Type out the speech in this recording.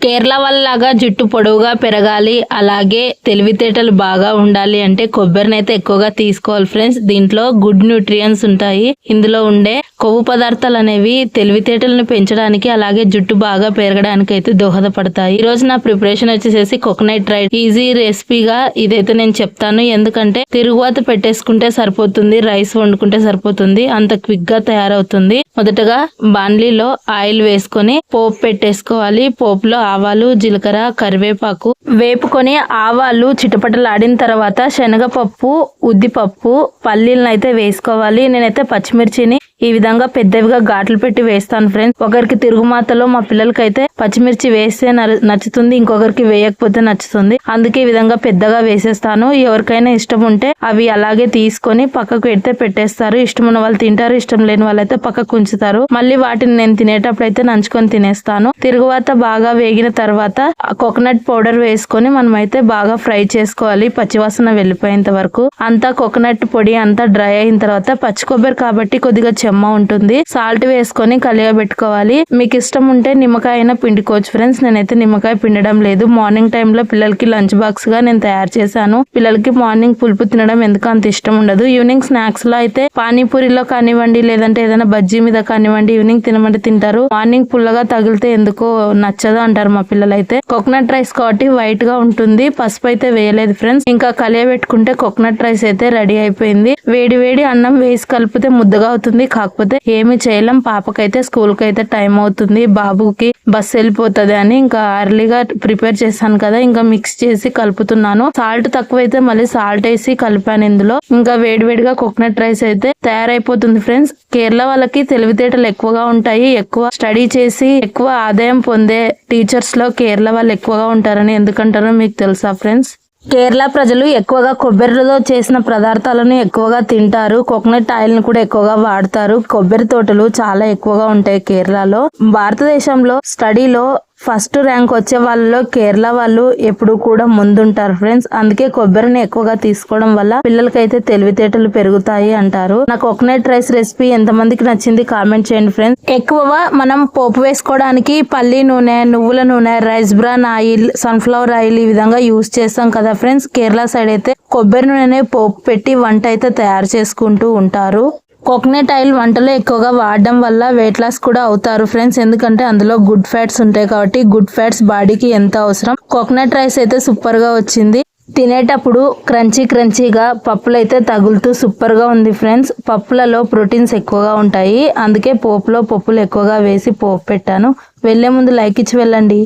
కేరళ వాళ్ళలాగా జుట్టు పొడవుగా పెరగాలి, అలాగే తెలివితేటలు బాగా ఉండాలి అంటే కొబ్బరినైతే ఎక్కువగా తీసుకోవాలి ఫ్రెండ్స్. దీంట్లో గుడ్ న్యూట్రియన్స్ ఉంటాయి. ఇందులో ఉండే కొవ్వు పదార్థాలు అనేవి తెలివితేటలను పెంచడానికి అలాగే జుట్టు బాగా పెరగడానికి అయితే దోహదపడతాయి. ఈ రోజు నా ప్రిపరేషన్ వచ్చేసి కోకోనట్ రైస్. ఈజీ రెసిపీగా ఇదైతే నేను చెప్తాను. ఎందుకంటే తిరుగువాత పెట్టేసుకుంటే సరిపోతుంది, రైస్ వండుకుంటే సరిపోతుంది, అంత క్విక్ గా తయారవుతుంది. మొదటగా బాండ్లీలో ఆయిల్ వేసుకొని పోపు పెట్టేసుకోవాలి. పోపులో ఆవాలు, జీలకర్ర, కరివేపాకు వేపుకొని ఆవాలు చిటపటలాడిన తర్వాత శనగపప్పు, ఉద్దిపప్పు, పల్లీలను అయితే వేసుకోవాలి. నేనైతే పచ్చిమిర్చిని ఈ విధంగా పెద్దవిగా ఘాట్లు పెట్టి వేస్తాను ఫ్రెండ్స్. ఒకరికి తిరుగుమాతలో మా పిల్లలకైతే పచ్చిమిర్చి వేస్తే నచ్చుతుంది, ఇంకొకరికి వేయకపోతే నచ్చుతుంది. అందుకే ఈ విధంగా పెద్దగా వేసేస్తాను. ఎవరికైనా ఇష్టం ఉంటే అవి అలాగే తీసుకొని పక్కకు పెడితే పెట్టేస్తారు. ఇష్టం ఉన్న వాళ్ళు తింటారు, ఇష్టం లేని వాళ్ళైతే పక్కకు ఉంచుతారు. మళ్ళీ వాటిని నేను తినేటప్పుడు అయితే నంచుకొని తినేస్తాను. తిరుగువాత బాగా వేగిన తర్వాత కోకోనట్ పౌడర్ వేసుకొని మనం అయితే బాగా ఫ్రై చేసుకోవాలి, పచ్చివాసన వెళ్ళిపోయేంత వరకు. అంతా కోకోనట్ పొడి అంతా డ్రై అయిన తర్వాత పచ్చి కొబ్బరి కాబట్టి కొద్దిగా చెమ్మ ఉంటుంది, సాల్ట్ వేసుకొని కలియబెట్టుకోవాలి. మీకు ఇష్టం ఉంటే నిమ్మకాయ అయినా పిండుకోవచ్చు ఫ్రెండ్స్. నేనైతే నిమ్మకాయ పిండడం లేదు. మార్నింగ్ టైమ్ లో పిల్లలకి లంచ్ బాక్స్ గా నేను తయారు చేశాను. పిల్లలకి మార్నింగ్ పులుపు తినడం ఎందుకు అంత ఇష్టం ఉండదు. ఈవినింగ్ స్నాక్స్ లో అయితే పానీపూరిలో కానివ్వండి, లేదంటే ఏదైనా బజ్జీ మీద కానివ్వండి, ఈవినింగ్ తినమంటే తింటారు. మార్నింగ్ పుల్లగా తగిలితే ఎందుకో నచ్చదు అంటారు మా పిల్లలు. అయితే కోకోనట్ రైస్ కాబట్టి వైట్ గా ఉంటుంది, పసుపు అయితే వేయలేదు ఫ్రెండ్స్. ఇంకా కలియబెట్టుకుంటే కోకోనట్ రైస్ అయితే రెడీ అయిపోయింది. వేడి వేడి అన్నం వేసి కలిపితే ముద్దగా అవుతుంది. కాకపోతే ఏమి చేయలేం, పాపకైతే స్కూల్ కి అయితే టైం అవుతుంది, బాబుకి బస్ వెళ్ళిపోతుంది అని ఇంకా అర్లీగా ప్రిపేర్ చేశాను కదా, ఇంకా మిక్స్ చేసి కలుపుతున్నాను. సాల్ట్ తక్కువైతే మళ్ళీ సాల్ట్ వేసి కలిపాను ఇందులో. ఇంకా వేడివేడిగా కోకోనట్ రైస్ అయితే తయారైపోతుంది ఫ్రెండ్స్. కేరళ వాళ్ళకి తెలివితేటలు ఎక్కువగా ఉంటాయి. ఎక్కువ స్టడీ చేసి ఎక్కువ ఆదాయం పొందే టీచర్స్ లో కేరళ వాళ్ళు ఎక్కువగా ఉంటారని ఎందుకంటారో మీకు తెలుసా ఫ్రెండ్స్? కేరళ ప్రజలు ఎక్కువగా కొబ్బరితో చేసిన పదార్థాలను ఎక్కువగా తింటారు. కోకోనట్ ఆయిల్ ని కూడా ఎక్కువగా వాడతారు. కొబ్బరి తోటలు చాలా ఎక్కువగా ఉంటాయి కేరళలో. భారతదేశంలో స్టడీలో ఫస్ట్ ర్యాంక్ వచ్చే వాళ్ళలో కేరళ వాళ్ళు ఎప్పుడు కూడా ముందుంటారు ఫ్రెండ్స్. అందుకే కొబ్బరిని ఎక్కువగా తీసుకోవడం వల్ల పిల్లలకైతే తెలివితేటలు పెరుగుతాయి అంటారు. నా కోకోనట్ రైస్ రెసిపీ ఎంతమందికి నచ్చింది కామెంట్ చేయండి ఫ్రెండ్స్. ఎక్కువగా మనం పోపు వేసుకోవడానికి పల్లి నూనె, నువ్వుల నూనె, rice bran oil, sunflower oil ఈ విధంగా యూస్ చేస్తాం కదా ఫ్రెండ్స్. కేరళ సైడ్ అయితే కొబ్బరి నూనెనే పోపు పెట్టి వంట అయితే తయారు చేసుకుంటూ ఉంటారు. కోకోనట్ ఆయిల్ వంటలో ఎక్కువగా వాడడం వల్ల వెయిట్ లాస్ కూడా అవుతారు ఫ్రెండ్స్. ఎందుకంటే అందులో గుడ్ ఫ్యాట్స్ ఉంటాయి కాబట్టి. గుడ్ ఫ్యాట్స్ బాడీకి ఎంత అవసరం. కోకోనట్ రైస్ అయితే సూపర్ గా వచ్చింది. తినేటప్పుడు క్రంచీగా పప్పులు అయితే తగులుతూ సూపర్ గా ఉంది ఫ్రెండ్స్. పప్పులలో ప్రోటీన్స్ ఎక్కువగా ఉంటాయి, అందుకే పోపులో పప్పులు ఎక్కువగా వేసి పోపు పెట్టాను. వెళ్లే ముందు లైక్ ఇచ్చి వెళ్ళండి.